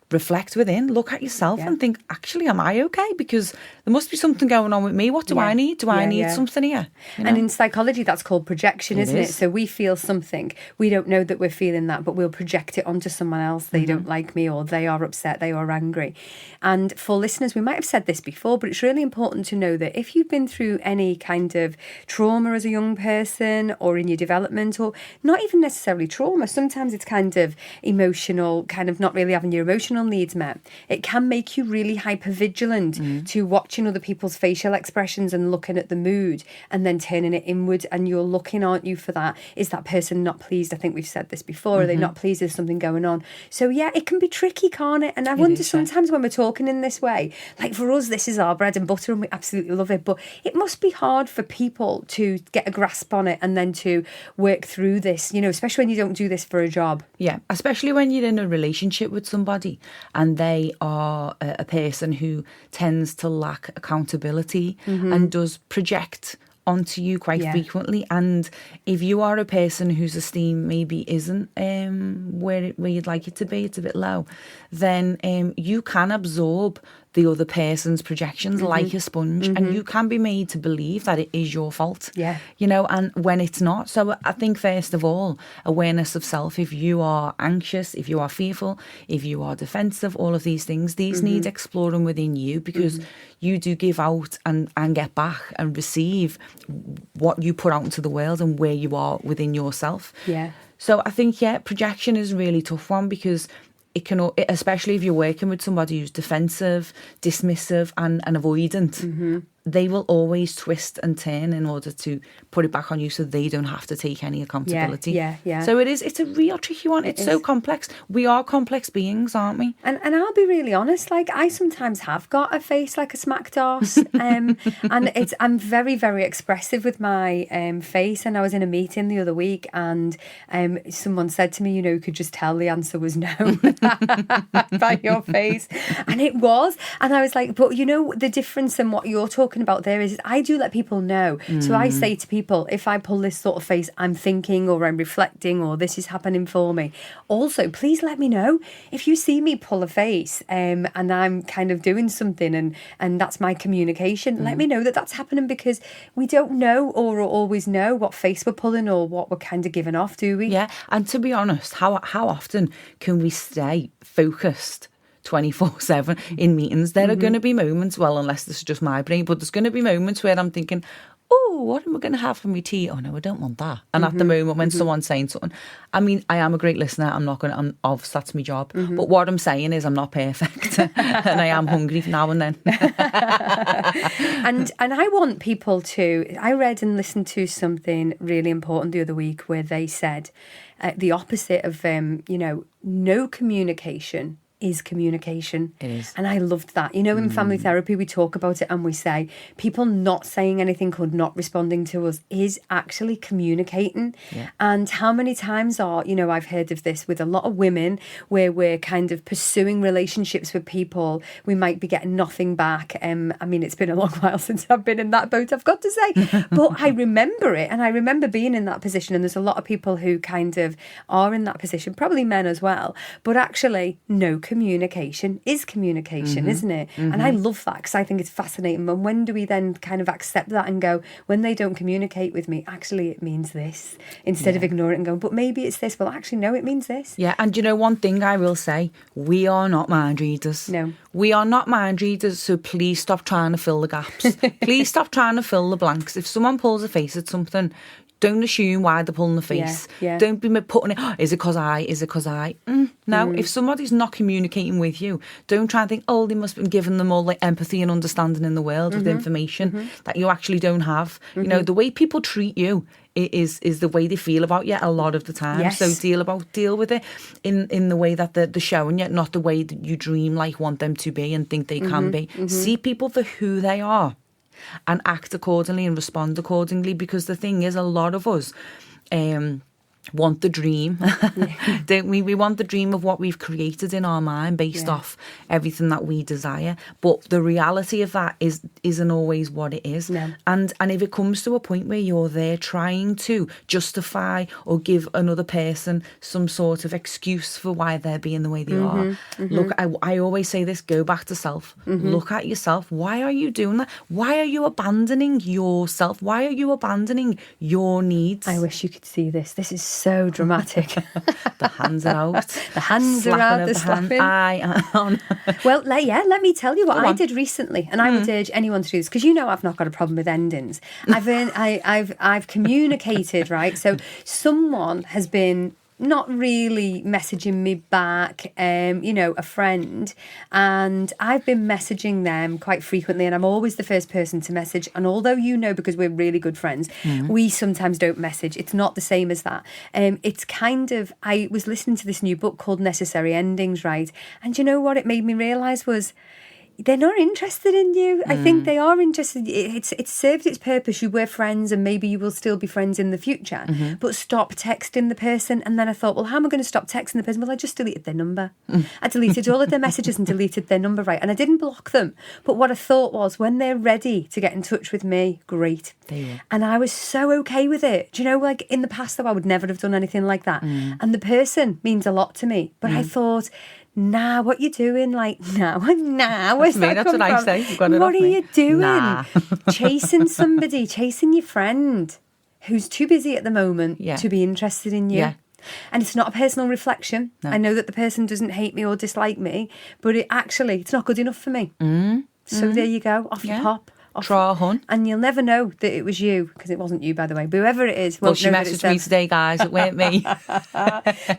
reflect within, look at yourself and think, actually, am I okay? Because there must be something going on with me. What do I need? Do I need something here? And in psychology, that's called projection, isn't it? So we feel something. We don't know that we're feeling that, but we'll project it onto someone else. They don't like me, or they are upset, they are angry. And for listeners, we might have said this before, but it's really important to know that if you've been through any kind of trauma as a young person, or in your development, or not even necessarily trauma, sometimes it's kind of emotional, kind of not really having your emotional needs met, it can make you really hypervigilant to watching other people's facial expressions and looking at the mood, and then turning it inward. And you're looking, aren't you, for that? Is that person not pleased? I think we've said this before. Are they not pleased? There's something going on. So it can be tricky, can't it? And I wonder sometimes when we're talking in this way, like for us, this is our bread and butter and we absolutely love it, but it must be hard for people to get a grasp on it and then to work through this, especially when you don't do this for a job. Yeah, especially when you're in a relationship with somebody and they are a person who tends to lack accountability and does project onto you quite frequently. And if you are a person whose esteem maybe isn't where you'd like it to be, it's a bit low, then you can absorb the other person's projections like a sponge, and you can be made to believe that it is your fault. And when it's not. So I think, first of all, awareness of self. If you are anxious, if you are fearful, if you are defensive, all of these things, these need exploring within you, because you do give out and get back and receive what you put out into the world and where you are within yourself. So I think, projection is a really tough one, because it can, especially if you're working with somebody who's defensive, dismissive and avoidant, they will always twist and turn in order to put it back on you, so they don't have to take any accountability. So it's a real tricky one. It's so complex. We are complex beings, aren't we? And I'll be really honest, like I sometimes have got a face like a smacked arse, and I'm very, very expressive with my face. And I was in a meeting the other week, and someone said to me, you could just tell the answer was no by your face, and it was. And I was like, but the difference in what you're talking about there is I do let people know. So I say to people, if I pull this sort of face, I'm thinking, or I'm reflecting, or this is happening for me. Also, please let me know if you see me pull a face and I'm kind of doing something, and that's my communication. Let me know that that's happening, because we don't know or always know what face we're pulling or what we're kind of giving off, do we? Yeah, and to be honest, how often can we stay focused 24/7 in meetings? There are going to be moments, well, unless this is just my brain, but there's going to be moments where I'm thinking, oh, what am I going to have for my tea? Oh no, I don't want that. And at the moment when someone's saying something, I mean, I am a great listener. I'm not going to, obviously that's my job. But what I'm saying is I'm not perfect and I am hungry now and then. and I want people to, I read and listened to something really important the other week where they said the opposite of, no communication is communication. It is. And I loved that. You know, in family therapy, we talk about it and we say people not saying anything or not responding to us is actually communicating. Yeah. And how many times I've heard of this with a lot of women where we're kind of pursuing relationships with people. We might be getting nothing back. I mean, it's been a long while since I've been in that boat, I've got to say. But I remember it, and I remember being in that position. And there's a lot of people who kind of are in that position, probably men as well. But actually, no communication is communication, isn't it? And I love that because I think it's fascinating. And when do we then kind of accept that and go, when they don't communicate with me, actually it means this, instead of ignoring it and going, but maybe it's this. Well, actually, no, it means this. Yeah, and you know, one thing I will say, we are not mind readers. No. We are not mind readers, so please stop trying to fill the gaps. Please stop trying to fill the blanks. If someone pulls a face at something, don't assume why they're pulling the face. Yeah. Don't be putting it, is it because I? No, if somebody's not communicating with you, don't try and think, they must have been giving them all the empathy and understanding in the world with information that you actually don't have. You know, the way people treat you is the way they feel about you a lot of the time. Yes. So deal with it in the way that they're showing you, not the way that you dream like want them to be and think they can be. See people for who they are and act accordingly and respond accordingly, because the thing is, a lot of us want the dream, don't we? We want the dream of what we've created in our mind based off everything that we desire. But the reality of that isn't always what it is. No. And if it comes to a point where you're there trying to justify or give another person some sort of excuse for why they're being the way they are, look, I always say this, go back to self. Look at yourself. Why are you doing that? Why are you abandoning yourself? Why are you abandoning your needs? I wish you could see this. This is so dramatic. The hands are out. The hands are out, the slapping. Eye on. Well, let me tell you what I did recently, and I would urge anyone to do this, because you know I've not got a problem with endings. I've communicated, right? So someone has been not really messaging me back, a friend, and I've been messaging them quite frequently, and I'm always the first person to message. And although because we're really good friends, we sometimes don't message. It's not the same as that. It's kind of, I was listening to this new book called Necessary Endings, right? And you know what it made me realise was, they're not interested in you. I think they are interested. It's served its purpose. You were friends and maybe you will still be friends in the future. But stop texting the person. And then I thought, well, how am I going to stop texting the person? Well, I just deleted their number. I deleted all of their messages and deleted their number, right? And I didn't block them. But what I thought was, when they're ready to get in touch with me, great. They will. And I was so okay with it. Do you know, like in the past, though, I would never have done anything like that. And the person means a lot to me. But I thought, what you doing? Like, where's that That's come what from? I say. You've got it What off are me. you doing? Nah. Chasing somebody, chasing your friend who's too busy at the moment to be interested in you. Yeah. And it's not a personal reflection. No. I know that the person doesn't hate me or dislike me, but it's not good enough for me. So there you go, off you pop. Try hun. And you'll never know that it was you, because it wasn't you, by the way. But whoever it is, Well, won't she know that it's messaged me them. today, guys. It weren't me.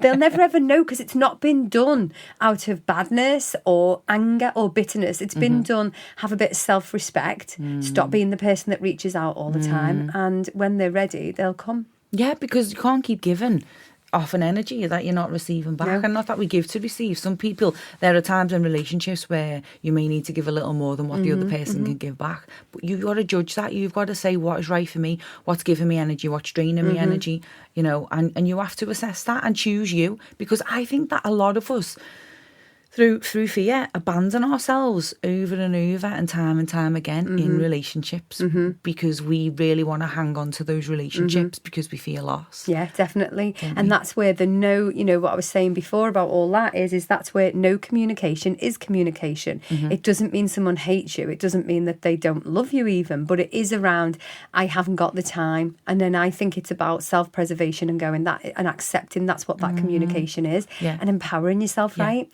They'll never ever know, because it's not been done out of badness or anger or bitterness. It's been done, have a bit of self-respect, stop being the person that reaches out all the time, and when they're ready, they'll come. Yeah, because you can't keep giving off an energy that you're not receiving back. No. And not that we give to receive. Some people, there are times in relationships where you may need to give a little more than what the other person can give back. But you've got to judge that. You've got to say what is right for me, what's giving me energy, what's draining me energy, and you have to assess that and choose you. Because I think that a lot of us, through fear, abandon ourselves over and over and time again in relationships because we really want to hang on to those relationships because we feel lost. Yeah, definitely. And that's where the what I was saying before about all that is that's where no communication is communication. It doesn't mean someone hates you. It doesn't mean that they don't love you even, but it is around, I haven't got the time. And then I think it's about self-preservation and going that and accepting that's what that communication is and empowering yourself, right?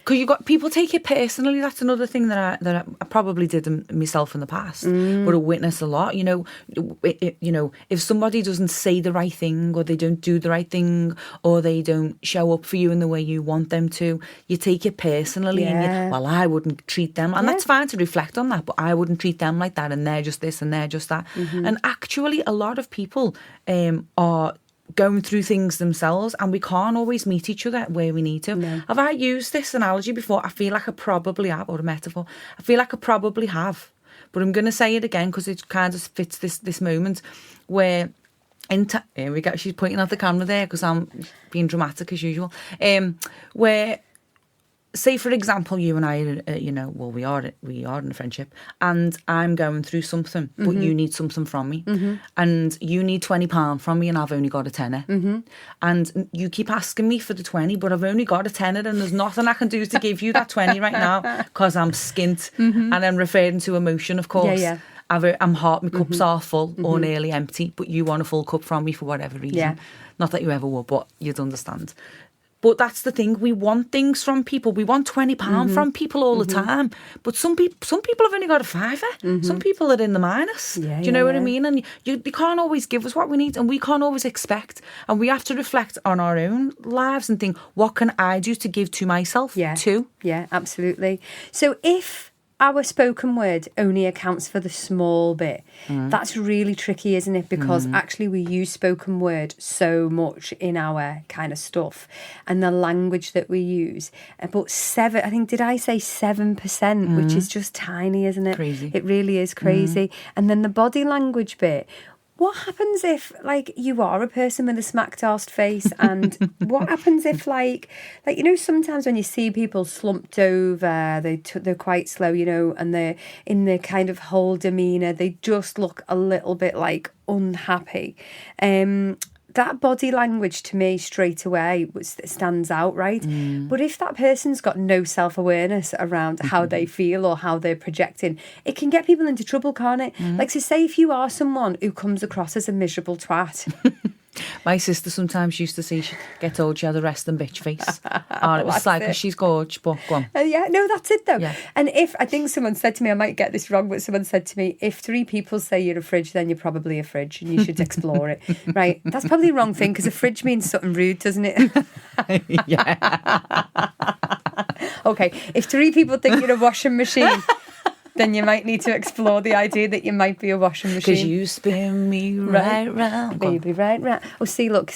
Because you got people take it personally. That's another thing that I probably did myself in the past, but I witness a lot. If somebody doesn't say the right thing, or they don't do the right thing, or they don't show up for you in the way you want them to, you take it personally. And I wouldn't treat them, and that's fine to reflect on that. But I wouldn't treat them like that, and they're just this and they're just that. And actually, a lot of people are going through things themselves, and we can't always meet each other where we need to. No. Have I used this analogy before? I feel like I probably have, or a metaphor. I feel like I probably have, but I'm going to say it again because it kind of fits this moment where here we go. She's pointing at the camera there because I'm being dramatic as usual. Where, say for example, you and I, we are in a friendship, and I'm going through something, but you need something from me, and you need £20 from me, and I've only got a tenner, and you keep asking me for the 20, but I've only got a tenner, and there's nothing I can do to give you that 20 right now because I'm skint, and I'm referring to emotion, of course. Yeah. My cup's half full or nearly empty, but you want a full cup from me for whatever reason. Yeah. Not that you ever would, but you'd understand. But that's the thing. We want things from people. We want £20 from people all the time. But some people have only got a fiver. Some people are in the minus. Do you know what I mean? And you can't always give us what we need, and we can't always expect. And we have to reflect on our own lives and think, what can I do to give to myself too? Yeah, absolutely. So if our spoken word only accounts for the small bit, that's really tricky, isn't it? Because actually we use spoken word so much in our kind of stuff and the language that we use. But did I say 7%, which is just tiny, isn't it? Crazy. It really is crazy. And then the body language bit. What happens if, like, you are a person with a smack-arsed face, and what happens if, like sometimes when you see people slumped over, they're quite slow, and they're in their kind of whole demeanour, they just look a little bit, like, unhappy. That body language to me straight away stands out, right? But if that person's got no self-awareness around how they feel or how they're projecting, it can get people into trouble, can't it? Like, so say if you are someone who comes across as a miserable twat. My sister sometimes used to say she get told she had a resting bitch face. And it was like, she's gorgeous, but go on. Yeah, no, that's it though. Yeah. And I think someone said to me, I might get this wrong, but someone said to me, if 3 people say you're a fridge, then you're probably a fridge and you should explore it. Right? That's probably the wrong thing, because a fridge means something rude, doesn't it? Yeah. Okay, if 3 people think you're a washing machine, then you might need to explore the idea that you might be a washing machine. Because you spin me right round. Baby, right round. Oh, see, look,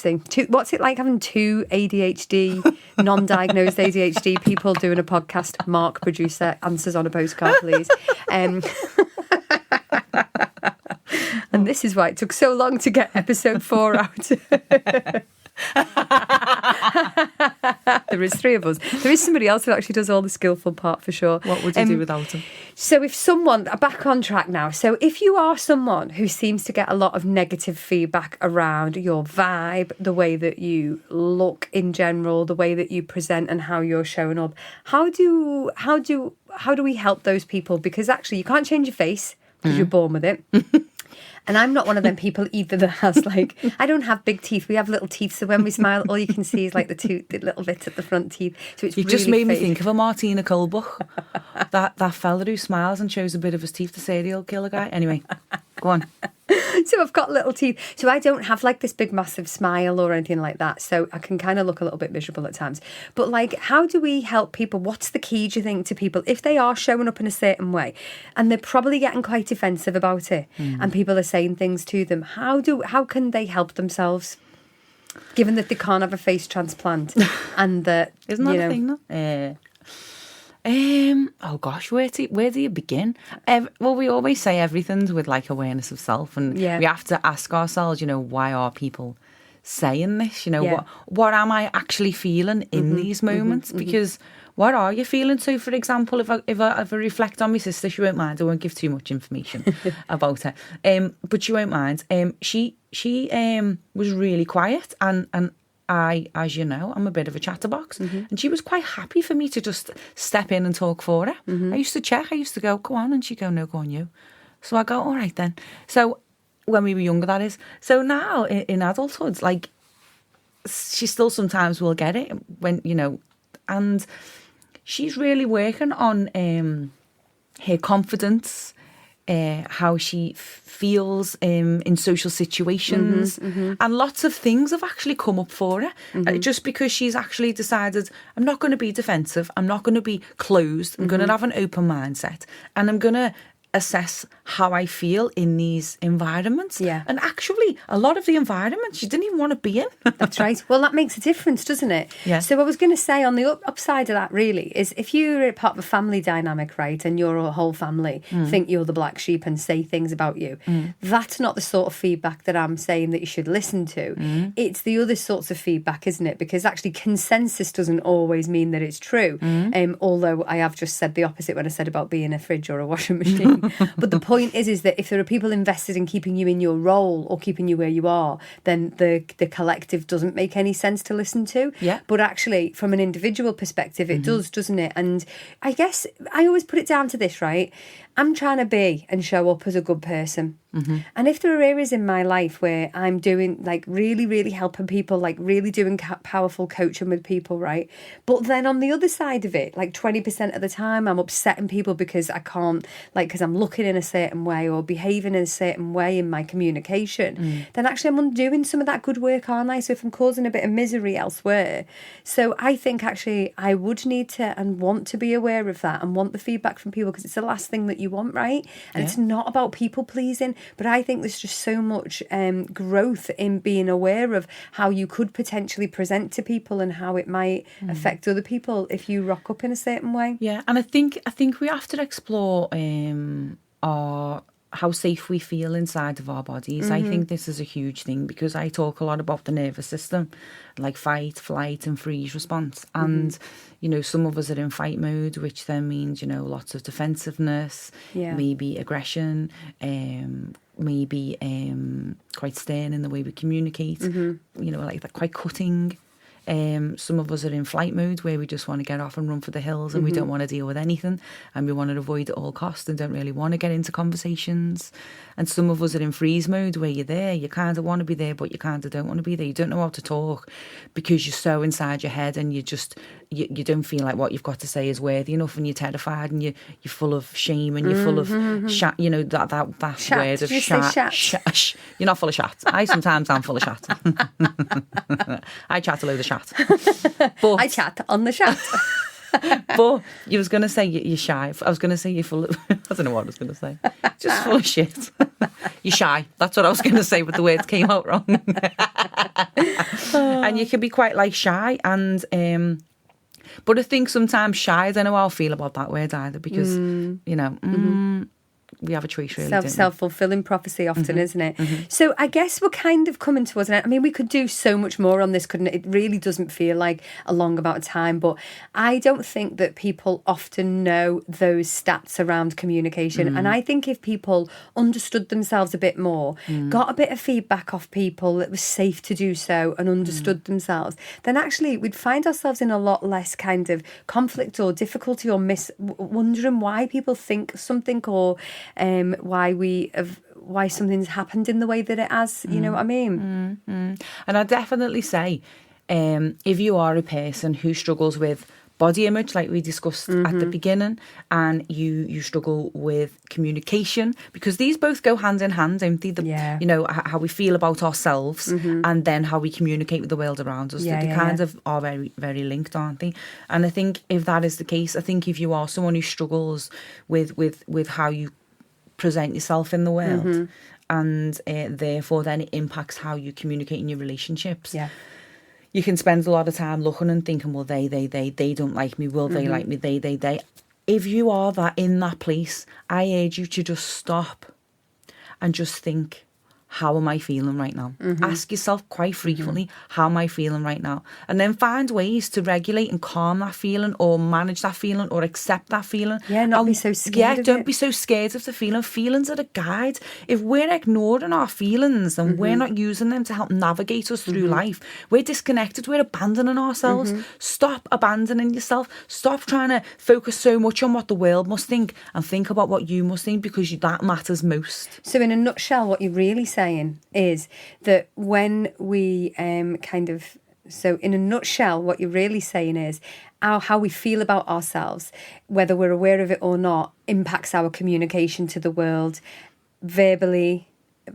what's it like having 2 ADHD, non-diagnosed ADHD people doing a podcast? Mark, producer, answers on a postcard, please. And this is why it took so long to get episode 4 out. There is 3 of us. There is somebody else who actually does all the skillful part, for sure. What would you do without him? So if someone, back on track now, so if you are someone who seems to get a lot of negative feedback around your vibe, the way that you look in general, the way that you present and how you're showing up, how do we help those people? Because actually you can't change your face because you're born with it. And I'm not one of them people either that has, like, I don't have big teeth. We have little teeth. So when we smile, all you can see is like the little bits at the front teeth. So it's You really just made me fake. think of a Martina Colbuck. that fella who smiles and shows a bit of his teeth, the serial killer guy. Anyway, go on. So I've got little teeth. So I don't have like this big massive smile or anything like that. So I can kind of look a little bit miserable at times. But like, how do we help people? What's the key, do you think, to people if they are showing up in a certain way and they're probably getting quite defensive about it and people are saying things to them? How can they help themselves? Given that they can't have a face transplant and that Isn't that a thing though? Oh gosh, where do you begin? Well, we always say everything's with like awareness of self, and we have to ask ourselves, why are people saying this? What am I actually feeling in these moments? Because what are you feeling? So, for example, if I reflect on my sister, she won't mind. I won't give too much information about her, but she won't mind. She was really quiet and. As you know, I'm a bit of a chatterbox, and she was quite happy for me to just step in and talk for her. I used to check, I used to go, go on, and she'd go, no, go on you. So I go, all right then. So when we were younger, that is. So now in adulthood, like, she still sometimes will get it when, and she's really working on her confidence, how she feels in social situations, and lots of things have actually come up for her just because she's actually decided, I'm not going to be defensive, I'm not going to be closed, I'm going to have an open mindset, and I'm going to assess how I feel in these environments. Yeah. And actually, a lot of the environments you didn't even want to be in. That's right. Well, that makes a difference, doesn't it? Yeah. So I was going to say on the upside of that really is if you're part of a family dynamic, right, and your whole family think you're the black sheep and say things about you, that's not the sort of feedback that I'm saying that you should listen to. It's the other sorts of feedback, isn't it? Because actually consensus doesn't always mean that it's true. Although I have just said the opposite when I said about being a fridge or a washing machine. But the point is that if there are people invested in keeping you in your role or keeping you where you are, then the collective doesn't make any sense to listen to. Yeah. But actually, from an individual perspective, it does, doesn't it? And I guess I always put it down to this, right? I'm trying to be and show up as a good person. And if there are areas in my life where I'm doing like really, really helping people, like really doing powerful coaching with people, right? But then on the other side of it, like 20% of the time I'm upsetting people because I can't, like, because I'm looking in a certain way or behaving in a certain way in my communication, then actually I'm undoing some of that good work, aren't I? So if I'm causing a bit of misery elsewhere. So I think actually I would need to and want to be aware of that and want the feedback from people because it's the last thing that you want, right? And it's not about people pleasing. But I think there's just so much growth in being aware of how you could potentially present to people and how it might affect other people if you rock up in a certain way. Yeah, and I think we have to explore how safe we feel inside of our bodies. I think this is a huge thing because I talk a lot about the nervous system, like fight, flight and freeze response. And, you know, some of us are in fight mode, which then means, you know, lots of defensiveness, maybe aggression, maybe quite stern in the way we communicate, you know, like that, quite cutting. Some of us are in flight mode where we just want to get off and run for the hills and we don't want to deal with anything and we want to avoid at all costs and don't really want to get into conversations. And some of us are in freeze mode where you're there, you kind of want to be there but you kind of don't want to be there. You don't know how to talk because you're so inside your head and you just you don't feel like what you've got to say is worthy enough and you're terrified and you're full of shame and you're full of you know, that Shat. word of Did you say shat. You're not full of shat. I sometimes am full of shat. I chat a load of shat. But I chat on the chat. but you was going to say you're shy. I was going to say you're full of... I don't know what I was going to say. Just full of shit. You're shy. That's what I was going to say, but the words came out wrong. And you can be quite like shy and... but I think sometimes shy, I don't know how I feel about that word either because, you know... we have a choice really, self-fulfilling prophecy often, isn't it? So I guess we're kind of coming towards an end. I mean, we could do so much more on this, couldn't it? It really doesn't feel like a long amount of time, but I don't think that people often know those stats around communication. And I think if people understood themselves a bit more, got a bit of feedback off people that was safe to do so and understood themselves, then actually we'd find ourselves in a lot less kind of conflict or difficulty or wondering why people think something or why something's happened in the way that it has, you know what I mean? And I definitely say, if you are a person who struggles with body image, like we discussed at the beginning, and you struggle with communication, because these both go hand in hand, don't they? You know, how we feel about ourselves and then how we communicate with the world around us. They kind of are very, very linked, aren't they? And I think if that is the case, I think if you are someone who struggles with how you present yourself in the world and therefore then it impacts how you communicate in your relationships. You can spend a lot of time looking and thinking, well, they don't like me. Will they like me? They. If you are in that place, I urge you to just stop and just think, how am I feeling right now? Ask yourself quite frequently, how am I feeling right now? And then find ways to regulate and calm that feeling or manage that feeling or accept that feeling. Not be so scared of don't it. be so scared of the feeling. Feelings are a guide. If we're ignoring our feelings and we're not using them to help navigate us through life, we're disconnected, we're abandoning ourselves. Stop abandoning yourself. Stop trying to focus so much on what the world must think and think about what you must think, because that matters most. So in a nutshell, what you're really saying is that when we so in a nutshell, what you're really saying is how we feel about ourselves, whether we're aware of it or not, impacts our communication to the world, verbally,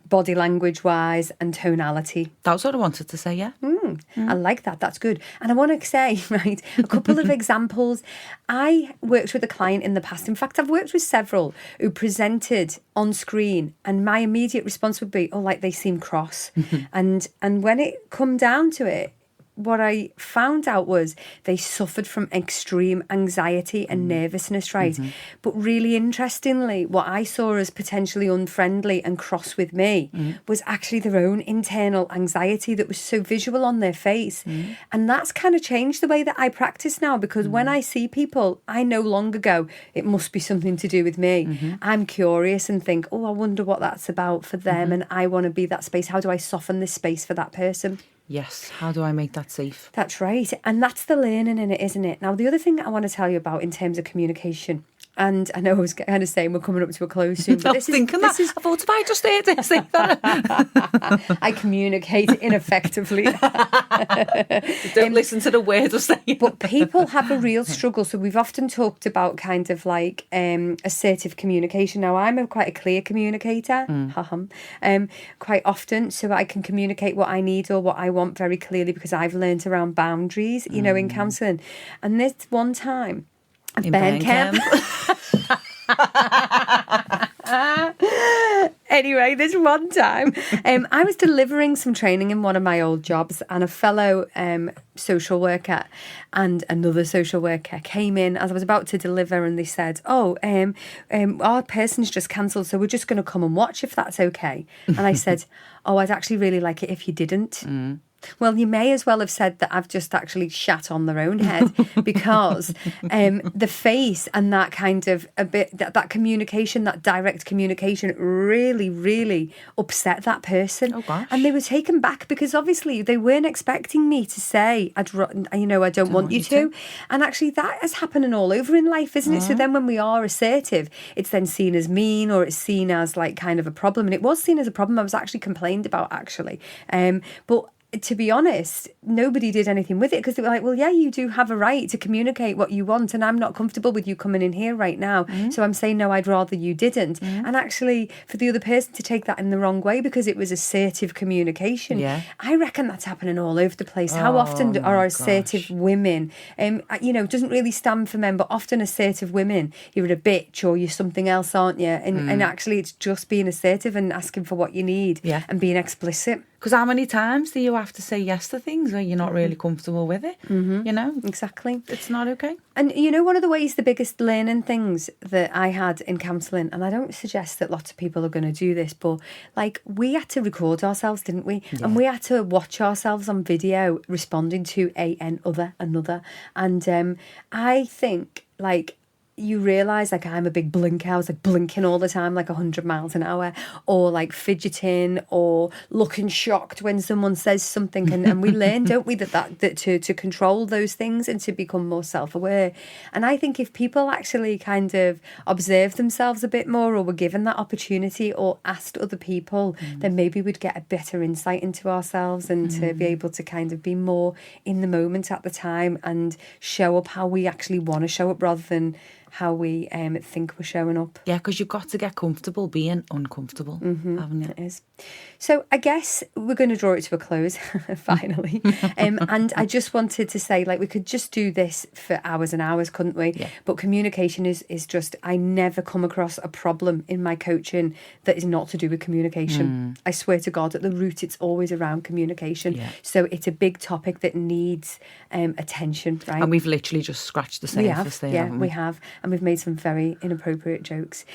body language wise and tonality. That's what I wanted to say, yeah. strong. I like that. That's good. And I want to say, right, a couple of examples. I worked with a client in the past. In fact, I've worked with several who presented on screen, and my immediate response would be, oh, like they seem cross. And when it come down to it, what I found out was they suffered from extreme anxiety and nervousness, right? But really interestingly, what I saw as potentially unfriendly and cross with me was actually their own internal anxiety that was so visual on their face. And that's kind of changed the way that I practice now, because when I see people, I no longer go, it must be something to do with me. I'm curious and think, oh, I wonder what that's about for them, and I want to be that space. How do I soften this space for that person? Yes, how do I make that safe? That's right. And that's the learning in it, isn't it? Now, the other thing I want to tell you about in terms of communication, and I know I was kind of saying we're coming up to a close soon, but I was thinking that. I thought, if I just heard it, say that. I communicate ineffectively. Don't listen to the word or say it. But people have a real struggle. So we've often talked about kind of like assertive communication. Now, I'm quite a clear communicator, quite often, so I can communicate what I need or what I want very clearly, because I've learned around boundaries, you know, in counselling. And this one time, at Ben Camp. Anyway, this one time, I was delivering some training in one of my old jobs, and a fellow social worker and another social worker came in as I was about to deliver, and they said, oh, our person's just cancelled, so we're just going to come and watch if that's okay. And I said, oh, I'd actually really like it if you didn't. Well, you may as well have said that I've just actually shat on their own head, because the face and that kind of that communication, that direct communication, really, really upset that person. Oh gosh! And they were taken back, because obviously they weren't expecting me to say, I don't want you to. And actually, that is happening all over in life, isn't it? So then, when we are assertive, it's then seen as mean, or it's seen as like kind of a problem. And it was seen as a problem. I was actually complained about, actually, but to be honest, nobody did anything with it, because they were like, well, yeah, you do have a right to communicate what you want, and I'm not comfortable with you coming in here right now. So I'm saying, no, I'd rather you didn't. And actually, for the other person to take that in the wrong way because it was assertive communication, I reckon that's happening all over the place. How often are assertive women, doesn't really stand for men, but often assertive women, you're a bitch or you're something else, aren't you? And actually, it's just being assertive and asking for what you need and being explicit. Because how many times do you have to say yes to things where you're not really comfortable with it? You know? Exactly. It's not okay. And you know, one of the ways, the biggest learning things that I had in counselling, and I don't suggest that lots of people are going to do this, but like, we had to record ourselves, didn't we? Yeah. And we had to watch ourselves on video responding to another. And I think, like, you realise, like, I'm a big blinker. I was like blinking all the time, like 100 miles an hour, or like fidgeting or looking shocked when someone says something. And we learn, don't we, that to control those things and to become more self-aware. And I think if people actually kind of observe themselves a bit more, or were given that opportunity, or asked other people, then maybe we'd get a better insight into ourselves, and to be able to kind of be more in the moment at the time and show up how we actually want to show up, rather than how we think we're showing up. Yeah, because you've got to get comfortable being uncomfortable, haven't you? It is. So I guess we're going to draw it to a close, finally. And I just wanted to say, like, we could just do this for hours and hours, couldn't we? Yeah. But communication is just, I never come across a problem in my coaching that is not to do with communication. I swear to God, at the root, it's always around communication. Yeah. So it's a big topic that needs attention, right? And we've literally just scratched the surface there, haven't we? We have. And we've made some very inappropriate jokes.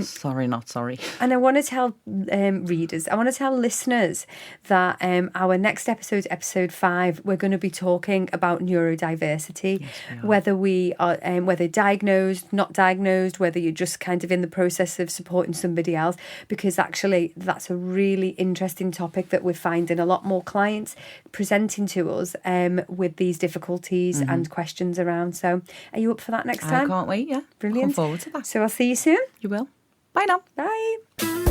Sorry, not sorry. And I want to tell readers, I want to tell listeners that our next episode, episode 5, we're going to be talking about neurodiversity. Yes, whether we are, whether diagnosed, not diagnosed, whether you're just kind of in the process of supporting somebody else, because actually that's a really interesting topic that we're finding a lot more clients presenting to us with these difficulties and questions around. So are you up for that next time? I can't wait, yeah. Brilliant. Looking forward to that. So I'll see you soon. You will. Bye now. Bye.